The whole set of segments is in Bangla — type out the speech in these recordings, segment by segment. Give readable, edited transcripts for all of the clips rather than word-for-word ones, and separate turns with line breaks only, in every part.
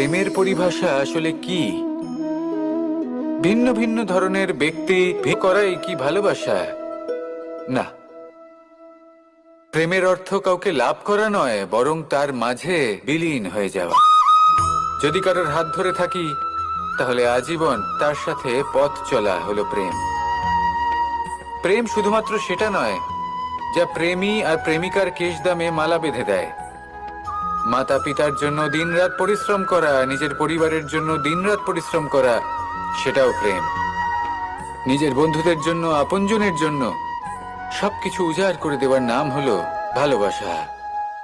প্রেমের পরিভাষা আসলে কি? ভিন্ন ভিন্ন ধরনের ব্যক্তি করাই কি ভালোবাসা? না, প্রেমের অর্থ কাউকে লাভ করা নয়, বরং তার মাঝে বিলীন হয়ে যাওয়া। যদি কারোর হাত ধরে থাকি, তাহলে আজীবন তার সাথে পথ চলা হলো প্রেম। প্রেম শুধুমাত্র সেটা নয় যা প্রেমী আর প্রেমিকার কেশদামে মালা বেঁধে দেয়। মাতা পিতার জন্য দিনরাত পরিশ্রম করা, নিজের পরিবারের জন্য দিনরাত পরিশ্রম করা, সেটাও প্রেম। নিজের বন্ধুদের জন্য, আপনজনের জন্য সবকিছু উজাড় করে দেওয়ার নাম হলো ভালোবাসা।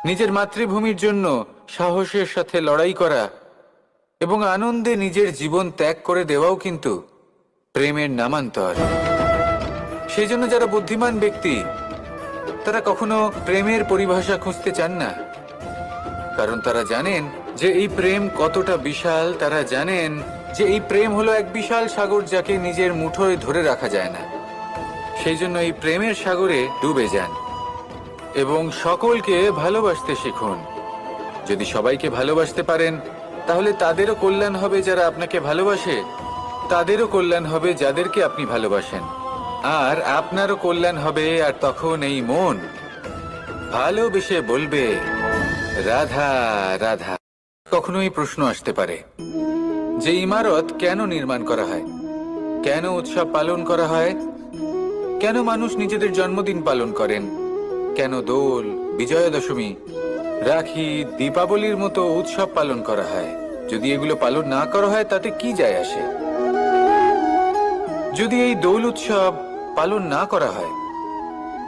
নিজের মাতৃভূমির জন্য সাহসের সাথে লড়াই করা এবং আনন্দে নিজের জীবন ত্যাগ করে দেওয়াও কিন্তু প্রেমের নামান্তর। সেই জন্য যারা বুদ্ধিমান ব্যক্তি, তারা কখনো প্রেমের পরিভাষা খুঁজতে চান না, কারণ তারা জানেন যে এই প্রেম কতটা বিশাল। তারা জানেন যে এই প্রেম হলো এক বিশাল সাগর, যাকে নিজের মুঠোয় ধরে রাখা যায় না। সেই জন্য এই প্রেমের সাগরে ডুবে যান এবং সকলকে ভালোবাসতে শিখুন। যদি সবাইকে ভালোবাসতে পারেন, তাহলে তাদেরও কল্যাণ হবে যারা আপনাকে ভালোবাসে, তাদেরও কল্যাণ হবে যাদেরকে আপনি ভালোবাসেন, আর আপনারও কল্যাণ হবে। আর তখন এই মন ভালোবেসে বলবে, রাধা রাধা। কখনো এই প্রশ্ন আসতে পারে যে ইমারত কেন নির্মাণ করা হয়, কেন উৎসব পালন করা হয়, কেন মানুষ নিজেদের জন্মদিন পালন করেন, কেন দোল, বিজয়া দশমী, রাখি, দীপাবলির মতো উৎসব পালন করা হয়? যদি এগুলো পালন না করা হয়, তাতে কি যায় আসে? যদি এই দোল উৎসব পালন না করা হয়,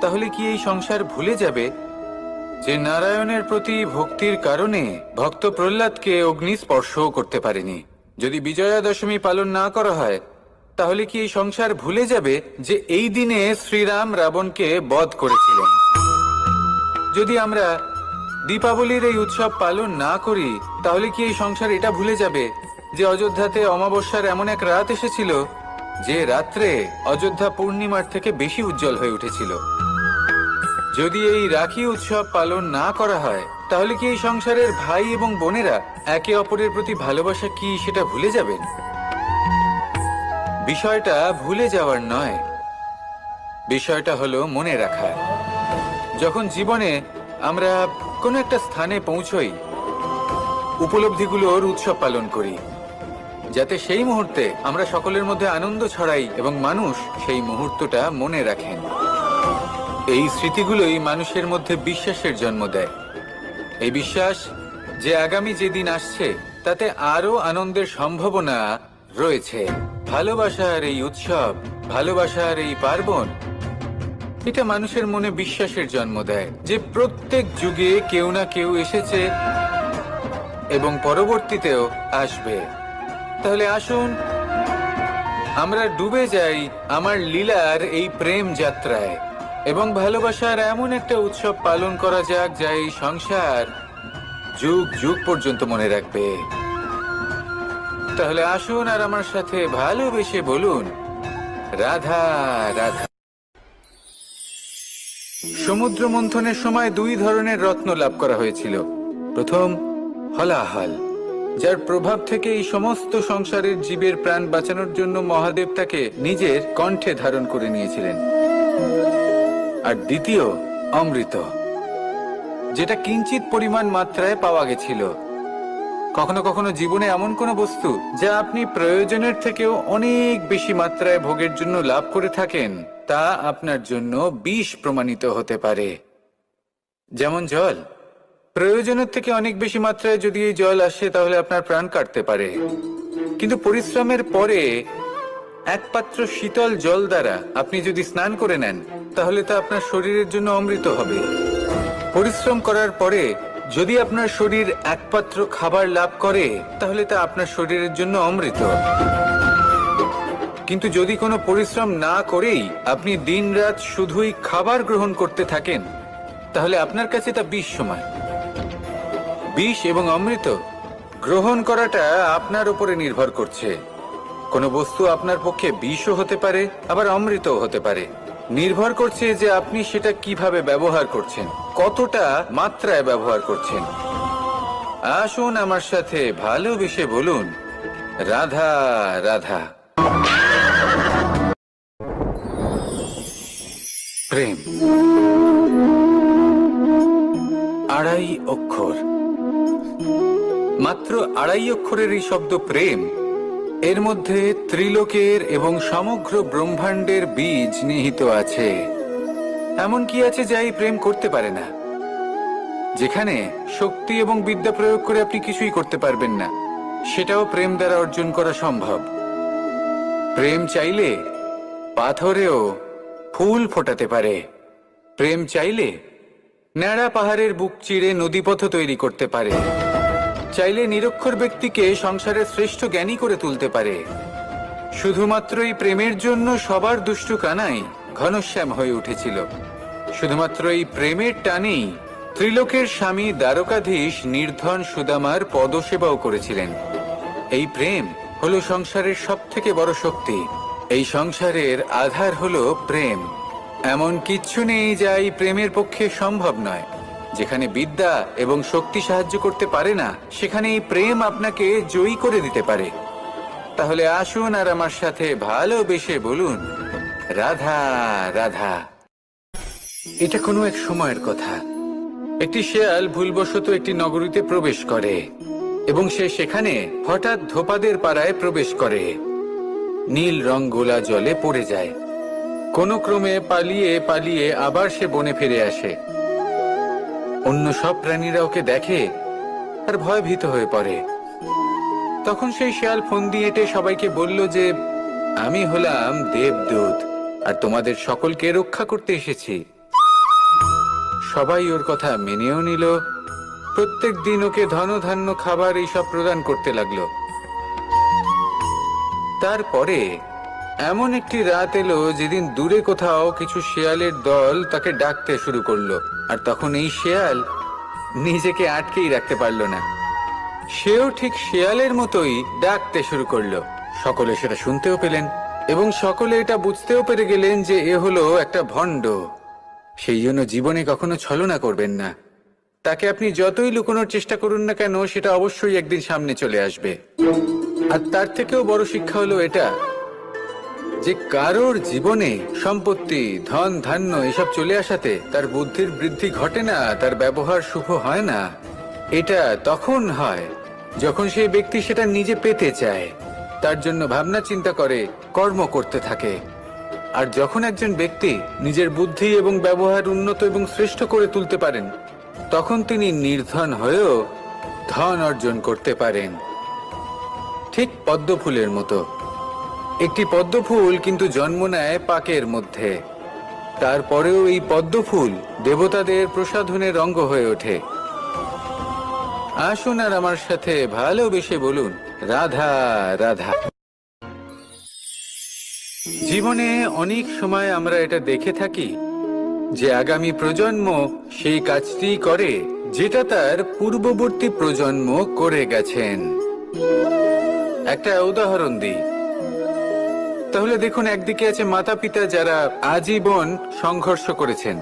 তাহলে কি এই সংসার ভুলে যাবে যে নারায়ণের প্রতি ভক্তির কারণে ভক্ত প্রহ্লাদকে অগ্নি স্পর্শও করতে পারেনি? যদি বিজয়া দশমী পালন না করা হয়, তাহলে কি এই সংসার ভুলে যাবে যে এই দিনে শ্রীরাম রাবণকে বধ করেছিলেন? যদি আমরা দীপাবলির এই উৎসব পালন না করি, তাহলে কি এই সংসার এটা ভুলে যাবে যে অযোধ্যাতে অমাবস্যার এমন এক রাত এসেছিল যে রাত্রে অযোধ্যা পূর্ণিমার থেকে বেশি উজ্জ্বল হয়ে উঠেছিল? যদি এই রাখি উৎসব পালন না করা হয়, তাহলে কি এই সংসারের ভাই এবং বোনেরা একে অপরের প্রতি ভালোবাসা কি সেটা ভুলে যাবেন? বিষয়টা ভুলে যাওয়ার নয়, বিষয়টা হলো মনে রাখার। যখন জীবনে আমরা কোনো একটা স্থানে পৌঁছই, উপলব্ধিগুলোর উৎসব পালন করি, যাতে সেই মুহূর্তে আমরা সকলের মধ্যে আনন্দ ছড়াই এবং মানুষ সেই মুহূর্তটা মনে রাখেন। এই স্মৃতিগুলোই মানুষের মধ্যে বিশ্বাসের জন্ম দেয়। এই বিশ্বাস যে আগামী যেদিন আসছে তাতে আরো আনন্দের সম্ভাবনা রয়েছে। ভালোবাসার এই উৎসব, ভালোবাসার এই পার্বণ, এটা মানুষের মনে বিশ্বাসের জন্ম দেয় যে প্রত্যেক যুগে কেউ না কেউ এসেছে এবং পরবর্তীতেও আসবে। তাহলে আসুন আমরা ডুবে যাই আমার লীলার এই প্রেম যাত্রায় এবং ভালোবাসার এমন একটা উৎসব পালন করা যাক যা এই সংসার যুগ যুগ পর্যন্ত মনে রাখবে। তাহলে আসুন আর আমার সাথে ভালোবেসে বলুন, রাধা রাধা। সমুদ্র মন্থনের সময় দুই ধরনের রত্ন লাভ করা হয়েছিল। প্রথম হলাহল, যার প্রভাব থেকে এই সমস্ত সংসারের জীবের প্রাণ বাঁচানোর জন্য মহাদেব তাকে নিজের কণ্ঠে ধারণ করে নিয়েছিলেন। আর দ্বিতীয় অমৃত, যেটা কিঞ্চিত পরিমাণ মাত্রায় পাওয়া গেছিল। কখনো কখনো জীবনে এমন কোনো বস্তু যা আপনি প্রয়োজনের থেকেও অনেক বেশি মাত্রায় ভোগের জন্য লাভ করে থাকেন, তা আপনার জন্য বিষ প্রমাণিত হতে পারে। যেমন জল, প্রয়োজনের থেকে অনেক বেশি মাত্রায় যদি এই জল আসে, তাহলে আপনার প্রাণ কাটতে পারে। কিন্তু পরিশ্রমের পরে এক পাত্র শীতল জল দ্বারা আপনি যদি স্নান করে নেন, তাহলে তা আপনার শরীরের জন্য অমৃত হবে। পরিশ্রম করার পরে যদি আপনার শরীর এক পাত্র খাবার লাভ করে, তাহলে তা আপনার শরীরের জন্য অমৃত। কিন্তু যদি কোনো পরিশ্রম না করেই আপনি দিনরাত শুধুই খাবার গ্রহণ করতে থাকেন, তাহলে আপনার কাছে তা বিষ সমান। বিষ এবং অমৃত গ্রহণ করাটা আপনার উপরে নির্ভর করছে। কোনো বস্তু আপনার পক্ষে বিষও হতে পারে, আবার অমৃতও হতে পারে। নির্ভর করছে যে আপনি সেটা কিভাবে ব্যবহার করছেন, কতটা মাত্রায় ব্যবহার করছেন। আসুন আমার সাথে ভালোবেসে বলুন, রাধা রাধা। প্রেম, আড়াই অক্ষর, মাত্র আড়াই অক্ষরের এই শব্দ প্রেম, এর মধ্যে ত্রিলোকের এবং সমগ্র ব্রহ্মাণ্ডের বীজ নিহিত আছে। এমন কি আছে যা এই প্রেম করতে পারে না? যেখানে শক্তি এবং বিদ্যা প্রয়োগ করে আপনি কিছুই করতে পারবেন না, সেটাও প্রেম দ্বারা অর্জন করা সম্ভব। প্রেম চাইলে পাথরেও ফুল ফোটাতে পারে। প্রেম চাইলে ন্যাড়া পাহাড়ের বুক চিরে নদীপথ তৈরি করতে পারে। চাইলে নিরক্ষর ব্যক্তিকে সংসারের শ্রেষ্ঠ জ্ঞানী করে তুলতে পারে। শুধুমাত্র এই প্রেমের জন্য সবার দুষ্টু কানাই ঘনশ্যাম হয়ে উঠেছিল। শুধুমাত্র এই প্রেমের টানেই ত্রিলোকের স্বামী দ্বারকাধীশ নির্ধন সুদামার পদসেবাও করেছিলেন। এই প্রেম হলো সংসারের সব থেকে বড় শক্তি। এই সংসারের আধার হলো প্রেম। এমন কিচ্ছু নেই যা এই প্রেমের পক্ষে সম্ভব নয়। যেখানে বিদ্যা এবং শক্তি সাহায্য করতে পারে না, সেখানে এই প্রেম আপনাকে জয়ী করে দিতে পারে। তাহলে আসুন আর আমার সাথে ভালোবেসে বলুন, রাধা রাধা। এটা কোনো এক সময়ের কথা। একটি শেয়াল ভুলবশত একটি নগরীতে প্রবেশ করে এবং সে সেখানে হঠাৎ ধোপাদের পাড়ায় প্রবেশ করে। নীল রং গোলা জলে পড়ে যায়। কোনো ক্রমে পালিয়ে পালিয়ে আবার সে বনে ফিরে আসে। অন্য সব প্রাণীরা ওকে দেখে আর ভয়ভীত হয়ে পড়ে। তখন সেই শেয়াল ফোন দিয়ে সবাইকে বলল যে, আমি হলাম দেবদূত আর তোমাদের সকলকে রক্ষা করতে এসেছি। সবাই ওর কথা মেনেও নিল। প্রত্যেক দিন ওকে ধনধান্য খাবার এইসব প্রদান করতে লাগলো। তারপরে এমন একটি রাত এলো যেদিন দূরে কোথাও কিছু শেয়ালের দল তাকে ডাকতে শুরু করলো। আর তখন এই শেয়াল নিজেকে আটকেই রাখতে পারল না। সেও ঠিক শেয়ালের মতোই ডাকতে শুরু করলো। সকলে সেটা শুনতেও পেলেন এবং সকলে এটা বুঝতেও পেরে গেলেন যে এ হলো একটা ভণ্ড। সেই জন্য জীবনে কখনো ছলনা করবেন না। তাকে আপনি যতই লুকোনোর চেষ্টা করুন না কেন, সেটা অবশ্যই একদিন সামনে চলে আসবে। আর তার থেকেও বড় শিক্ষা হলো এটা যে কারোর জীবনে সম্পত্তি, ধন ধান্য এসব চলে আসাতে তার বুদ্ধির বৃদ্ধি ঘটে না, তার ব্যবহার শুভ হয় না। এটা তখন হয় যখন সেই ব্যক্তি সেটা নিজে পেতে চায়, তার জন্য ভাবনা চিন্তা করে, কর্ম করতে থাকে। আর যখন একজন ব্যক্তি নিজের বুদ্ধি এবং ব্যবহার উন্নত এবং শ্রেষ্ঠ করে তুলতে পারেন, তখন তিনি নির্ধন হয়েও ধন অর্জন করতে পারেন। ঠিক পদ্ম ফুলের মতো। একটি পদ্ম ফুল কিন্তু জন্ম নেয় পাকের মধ্যে। তারপরেও এই পদ্ম ফুল দেবতাদের প্রসাধনের অঙ্গ হয়ে ওঠে। আসুন আর আমার সাথে ভালোবেসে বলুন, রাধা রাধা। জীবনে অনেক সময় আমরা এটা দেখে থাকি যে আগামী প্রজন্ম সেই কাজটি করে যেটা তার পূর্ববর্তী প্রজন্ম করে গেছেন। একটা উদাহরণ দিই। তাহলে দেখুন, একদিকে আছে মাতা পিতা যারা আজীবন সংঘর্ষ করেছেন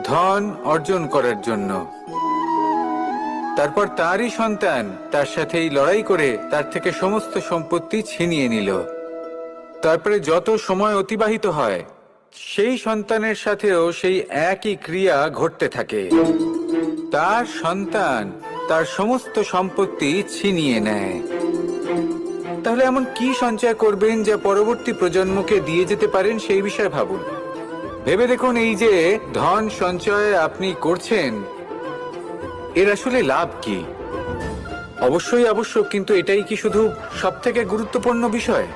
ধন অর্জন করার জন্য। তারপর তারই সন্তান তার সাথেই লড়াই করে তার থেকে সমস্ত সম্পত্তি ছিনিয়ে নিল। তারপরে যত সময় অতিবাহিত হয়, সেই সন্তানের সাথেও সেই একই ক্রিয়া ঘটতে থাকে। তার সন্তান তার সমস্ত সম্পত্তি ছিনিয়ে নেয়। তাহলে এমন কি সঞ্চয় করবেন যা পরবর্তী প্রজন্মকে দিয়ে যেতে পারেন, সেই বিষয়ে ভাবুন। ভেবে দেখুন, এই যে ধন সঞ্চয় আপনি করছেন, এর আসলে লাভ কি? অবশ্যই আবশ্যক, কিন্তু এটাই কি শুধু সবথেকে গুরুত্বপূর্ণ বিষয়,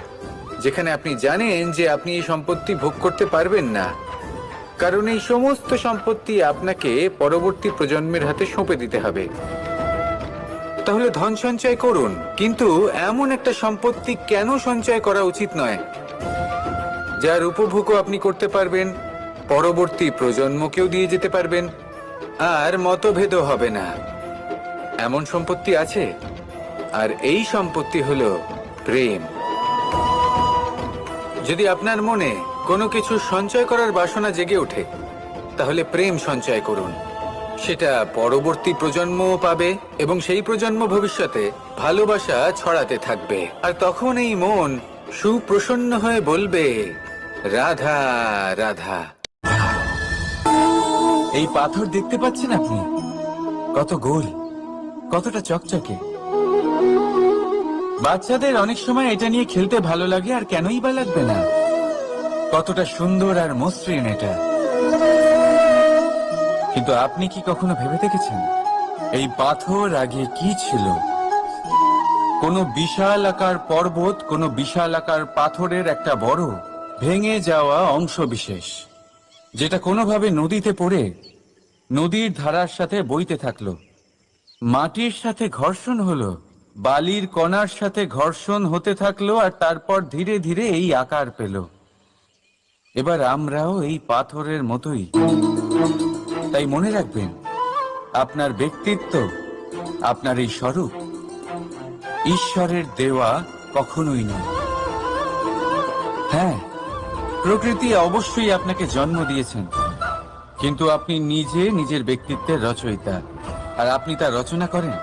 যেখানে আপনি জানেন যে আপনি এই সম্পত্তি ভোগ করতে পারবেন না, কারণ এই সমস্ত সম্পত্তি আপনাকে পরবর্তী প্রজন্মের হাতে সঁপে দিতে হবে। তাহলে ধন সঞ্চয় করুন, কিন্তু এমন একটা সম্পত্তি কেন সঞ্চয় করা উচিত নয় যার উপভোগও আপনি করতে পারবেন, পরবর্তী প্রজন্মকেও দিয়ে যেতে পারবেন, আর মতভেদও হবে না। এমন সম্পত্তি আছে, আর এই সম্পত্তি হলো প্রেম। যদি আপনার মনে কোনো কিছু সঞ্চয় করার বাসনা জেগে ওঠে, তাহলে প্রেম সঞ্চয় করুন। সেটা পরবর্তী প্রজন্মও পাবে এবং সেই প্রজন্ম ভবিষ্যতে ভালোবাসা ছড়াতে থাকবে। আর তখন এই মন সুপ্রসন্ন হয়ে বলবে, রাধা রাধা।
এই পাথর দেখতে পাচ্ছেন আপনি? কত গোল, কতটা চকচকে। বাচ্চাদের অনেক সময় এটা নিয়ে খেলতে ভালো লাগে, আর কেনই বা লাগবে না? কতটা সুন্দর আর মসৃণ এটা। কিন্তু আপনি কি কখনো ভেবে দেখেছেন এই পাথর আগে কি ছিল? কোনো বিশাল আকার পর্বত, কোনো বিশাল আকার পাথরের একটা বড় ভেঙে যাওয়া অংশ বিশেষ, যেটা কোনোভাবে নদীতে পড়ে নদীর ধারার সাথে বইতে থাকলো। মাটির সাথে ঘর্ষণ হলো, বালির কণার সাথে ঘর্ষণ হতে থাকলো, আর তারপর ধীরে ধীরে এই আকার পেল। এবার আমরাও এই পাথরের মতোই। তাই মনে রাখবেন, আপনার ব্যক্তিত্ব, আপনার এই স্বরূপ ঈশ্বরের দেওয়া কখনোই নয়। হ্যাঁ, প্রকৃতি অবশ্যই আপনাকে জন্ম দিয়েছেন, কিন্তু আপনি নিজে নিজের ব্যক্তিত্বের রচয়িতা। আর আপনি তা রচনা করেন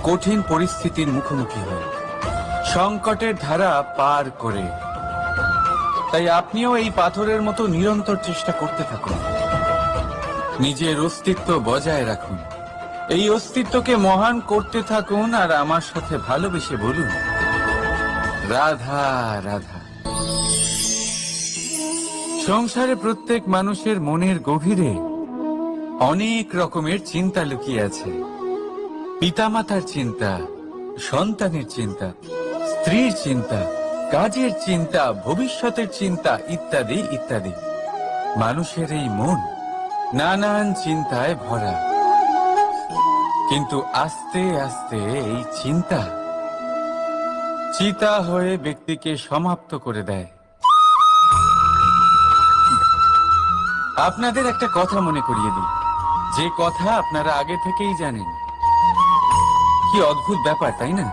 কঠিন পরিস্থিতির মুখোমুখি হয়ে, সংকটের ধারা পার করে। তাই আপনিও এই পাথরের মতো নিরন্তর চেষ্টা করতে থাকুন, নিজের অস্তিত্ব বজায় রাখুন, এই অস্তিত্বকে মহান করতে থাকুন, আর আমার সাথে ভালোবেসে বলুন, রাধা রাধা। সংসারে প্রত্যেক মানুষের মনের গভীরে অনেক রকমের চিন্তা লুকিয়ে আছে। পিতামাতার চিন্তা, সন্তানের চিন্তা, স্ত্রীর চিন্তা, কাজের চিন্তা, ভবিষ্যতের চিন্তা, ইত্যাদি ইত্যাদি। মানুষের এই মন নানান চিন্তায় ভরা, কিন্তু আস্তে আস্তে এই চিন্তা চিতা হয়ে ব্যক্তিকে সমাপ্ত করে দেয়। আপনাদের একটা কথা মনে করিয়ে দিই, যে কথা আপনারা আগে থেকেই জানেন। কি অদ্ভুত ব্যাপার, তাই না?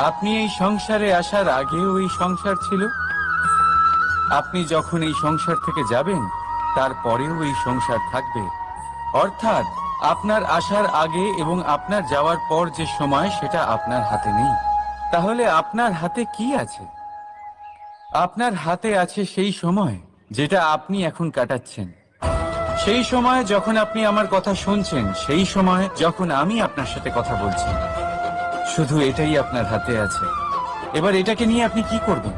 আপনি এই সংসারে আসার আগেও এই সংসার ছিল, আপনি যখন এই সংসার থেকে যাবেন তারপরেও এই সংসার থাকবে। অর্থাৎ আপনার আসার আগে এবং আপনার যাওয়ার পর যে সময়, সেটা আপনার হাতে নেই। তাহলে আপনার হাতে কি আছে? আপনার হাতে আছে সেই সময় যেটা আপনি এখন কাটাচ্ছেন, সেই সময় যখন আপনি আমার কথা শুনছেন, সেই সময় যখন আমি আপনার সাথে কথা বলছি। শুধু এটাই আপনার হাতে আছে। এবার এটাকে নিয়ে আপনি কি করবেন?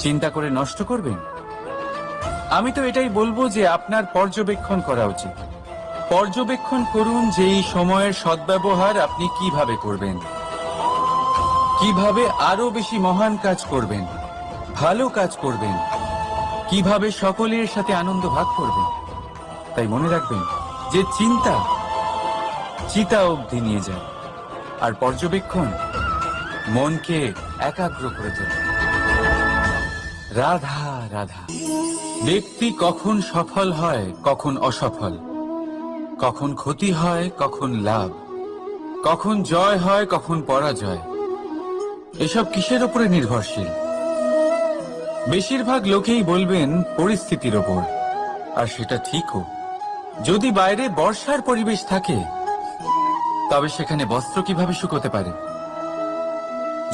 চিন্তা করে নষ্ট করবেন? আমি তো এটাই বলবো যে আপনার পর্যবেক্ষণ করা উচিত। পর্যবেক্ষণ করুন যে এই সময়ের সদ্ব্যবহার আপনি কিভাবে করবেন, কিভাবে আরো বেশি মহান কাজ করবেন, ভালো কাজ করবেন, কিভাবে সকলের সাথে আনন্দ ভাগ করবেন। তাই মনে রাখবেন যে চিন্তা চিতা অবধি নিয়ে যায়, আর পর্যবেক্ষণ মনকে একাগ্র করে তোলে। রাধা রাধা। ব্যক্তি কখন সফল হয়, কখন অসফল, কখন ক্ষতি হয়, কখন লাভ, কখন জয় হয়, কখন পরাজয়, এসব কিসের উপরে নির্ভরশীল? বেশিরভাগ লোকেই বলবেন পরিস্থিতির ওপর, আর সেটা ঠিকও। যদি বাইরে বর্ষার পরিবেশ থাকে, তবে সেখানে বস্ত্র কিভাবে শুকোতে পারে?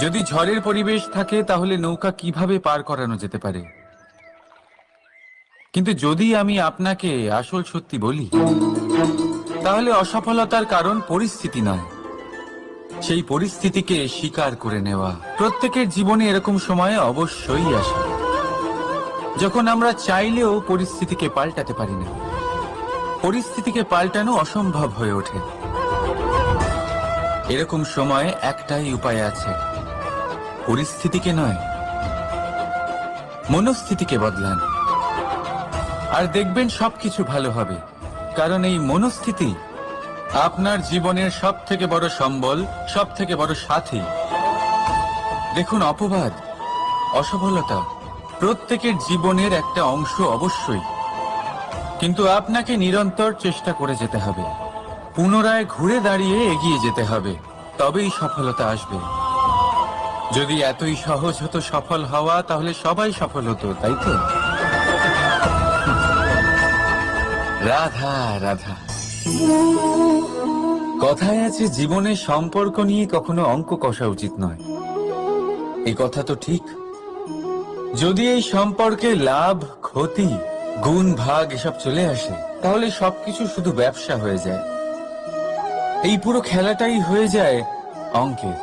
যদি ঝড়ের পরিবেশ থাকে, তাহলে নৌকা কিভাবে পার করানো যেতে পারে? কিন্তু যদি আমি আপনাকে আসল সত্যি বলি, তাহলে অসফলতার কারণ পরিস্থিতি নয়, সেই পরিস্থিতিকে স্বীকার করে নেওয়া। প্রত্যেকের জীবনে এরকম সময় অবশ্যই আসে যখন আমরা চাইলেও পরিস্থিতিকে পাল্টাতে পারি না। পরিস্থিতিকে পাল্টানো অসম্ভব হয়ে ওঠে। এরকম সময় একটাই উপায় আছে, পরিস্থিতিকে নয়, মনস্থিতিকে বদলান, আর দেখবেন সবকিছু ভালো হবে। কারণ এই মনস্থিতি আপনার জীবনের সব থেকে বড় সম্বল, সব থেকে বড় সাথী। দেখুন, অপবাদ, অসফলতা প্রত্যেকের জীবনের একটা অংশ অবশ্যই, কিন্তু আপনাকে নিরন্তর চেষ্টা করে যেতে হবে, পুনরায় ঘুরে দাঁড়িয়ে এগিয়ে যেতে হবে, তবেই সফলতা আসবে। যদি এতই সহজ হতো সফল হওয়া, তাহলে সবাই সফল হতো, তাই তো? রাধা রাধা। কথায় আছে জীবনে সম্পর্ক নিয়ে কখনো অঙ্ক কষা উচিত নয়। এই কথা তো ঠিক। যদি এই সম্পর্কে লাভ ক্ষতি গুণ ভাগ এসব চলে আসে, তাহলে সবকিছু শুধু ব্যবসা হয়ে যায়। এই পুরো খেলাটাই হয়ে যায় অঙ্কের।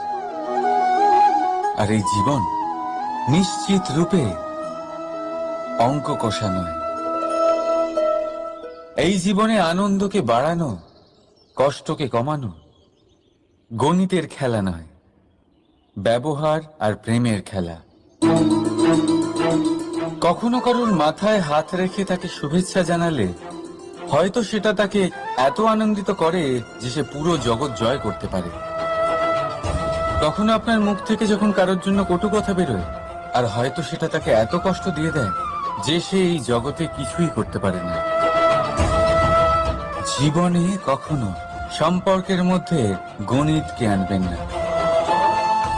আর এই জীবন নিশ্চিত রূপে অঙ্ক কষা নয়। এই জীবনে আনন্দকে বাড়ানো, কষ্টকে কমানো গণিতের খেলা নয়, ব্যবহার আর প্রেমের খেলা। কখনো কারোর মাথায় হাত রেখে তাকে শুভেচ্ছা জানালে হয়তো সেটা তাকে এত আনন্দিত করে যে সে পুরো জগৎ জয় করতে পারে। কখনো আপনার মুখ থেকে যখন কারোর জন্য কটু কথা বেরোয়, আর হয়তো সেটা তাকে এত কষ্ট দিয়ে দেয় যে সে এই জগতে কিছুই করতে পারে না। জীবনে কখনো সম্পর্কের মধ্যে গণিতকে আনবেন না,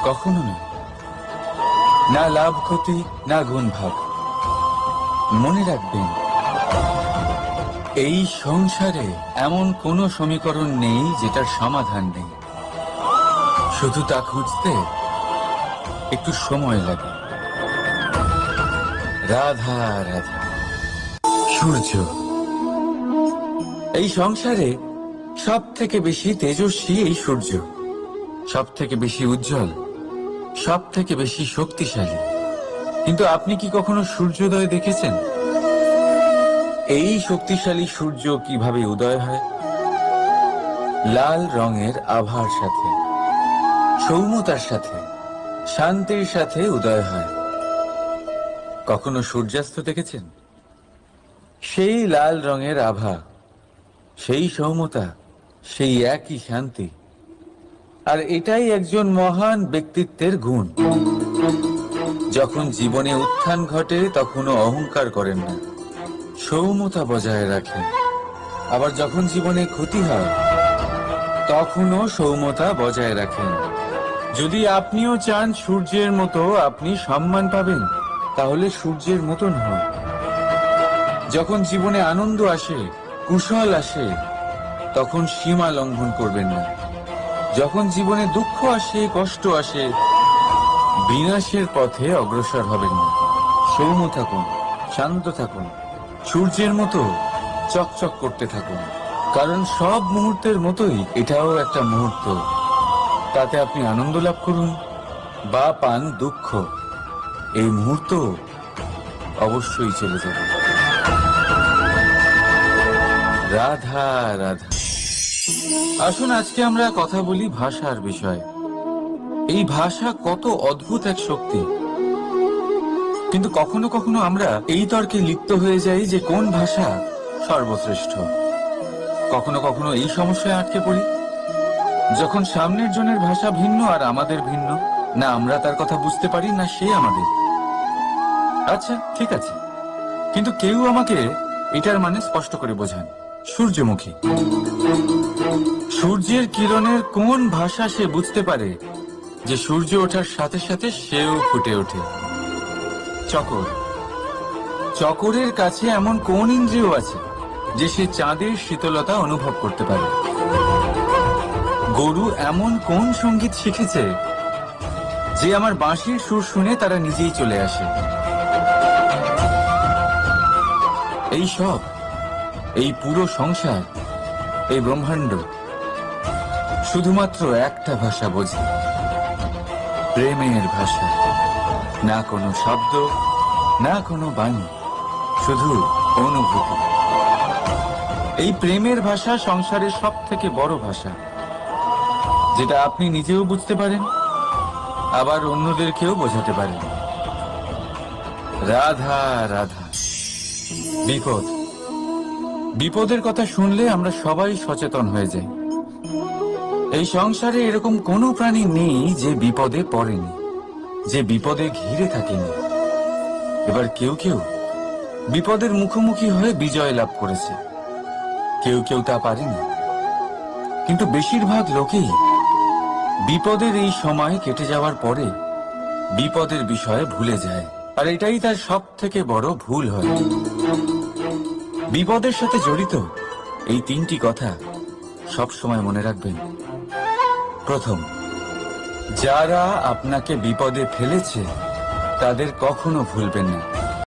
কখনো না। না লাভ ক্ষতি, না গুণ ভাগ। মনে রাখবেন, এই সংসারে এমন কোনো সমীকরণ নেই যেটার সমাধান নেই। শুধু তা খুঁজতে একটু সময় লাগে। রাধা রাধা। সূর্য এই সংসারে সব থেকে বেশি তেজস্বী এই সূর্য, সব থেকে বেশি উজ্জ্বল, সব থেকে বেশি শক্তিশালী। কিন্তু আপনি কি কখনো সূর্যোদয় দেখেছেন? এই শক্তিশালী সূর্য কিভাবে উদয় হয়? লাল রঙের আভার সাথে, সৌম্যতার সাথে, শান্তির সাথে উদয় হয়। কখনো সূর্যাস্ত দেখেছেন? সেই লাল রঙের আভা, সেই সৌম্যতা, সেই একই শান্তি। আর এটাই একজন মহান ব্যক্তিত্বের গুণ। যখন জীবনে উত্থান ঘটে তখনও অহংকার করেন না, সৌম্যতা বজায় রাখেন। আবার যখন জীবনে ক্ষতি হয় তখনও সৌম্যতা বজায় রাখেন। যদি আপনিও চান সূর্যের মতো আপনি সম্মান পাবেন, তাহলে সূর্যের মতন হন। যখন জীবনে আনন্দ আসে, কুশল আসে, তখন সীমা লঙ্ঘন করবেন না। যখন জীবনে দুঃখ আসে, কষ্ট আসে, বিনাশের পথে অগ্রসর হবেন না। সৌম্য থাকুন, শান্ত থাকুন, সূর্যের মতো চকচক করতে থাকুন। কারণ সব মুহূর্তের মতোই এটাও একটা মুহূর্ত। তাতে আপনি আনন্দ লাভ করুন বা পান দুঃখ, এই মুহূর্ত অবশ্যই চলে যাবে। রাধা রাধা। আসুন আজকে আমরা কথা বলি ভাষার বিষয়ে। এই ভাষা কত অদ্ভুত এক শক্তি। কিন্তু কখনো কখনো আমরা এই তর্কে লিপ্ত হয়ে যাই যে কোন ভাষা সর্বশ্রেষ্ঠ। কখনো কখনো এই সমস্যায় আটকে পড়ি, যখন সামনের জনের ভাষা ভিন্ন আর আমাদের ভিন্ন। না আমরা তার কথা বুঝতে পারি, না সে আমাদের। আচ্ছা ঠিক আছে, কিন্তু কেউ আমাকে এটার মানে স্পষ্ট করে বোঝান। সূর্যমুখী, সূর্যের কিরণের কোন ভাষা সে বুঝতে পারে যে সূর্য ওঠার সাথে সাথে সেও ফুটে ওঠে? চকর, চকরের কাছে এমন কোন ইন্দ্রিয় আছে যে সে চাঁদের শীতলতা অনুভব করতে পারে? গরু এমন কোন সঙ্গীত শিখেছে যে আমার বাঁশির সুর শুনে তারা নিজেই চলে আসে? এই সব, এই পুরো সংসার, এই ব্রহ্মাণ্ড শুধুমাত্র একটা ভাষা বোঝে, প্রেমের ভাষা। না কোনো শব্দ, না কোনো বাণী, শুধু অনুভূতি। এই প্রেমের ভাষা সংসারের সব থেকে বড় ভাষা, যেটা আপনি নিজেও বুঝতে পারেন, আবার অন্যদেরকেও বোঝাতে পারেন। রাধা রাধা। বিপদ, বিপদের কথা শুনলে আমরা সবাই সচেতন হয়ে যাই। এই সংসারে এরকম কোনো প্রাণী নেই যে বিপদে পড়েনি, যে বিপদে ঘিরে থাকেনি। এবার কেউ কেউ বিপদের মুখোমুখি হয়ে বিজয় লাভ করেছে, কেউ কেউ তা পারেনি। কিন্তু বেশিরভাগ লোকেই বিপদের এই সময় কেটে যাওয়ার পরে বিপদের বিষয়ে ভুলে যায়, আর এটাই তার সব থেকে বড় ভুল হয়। বিপদের সাথে জড়িত এই তিনটি কথা সব সময় মনে রাখবেন। প্রথম, যারা আপনাকে বিপদে ফেলেছে তাদের কখনো ভুলবেন না।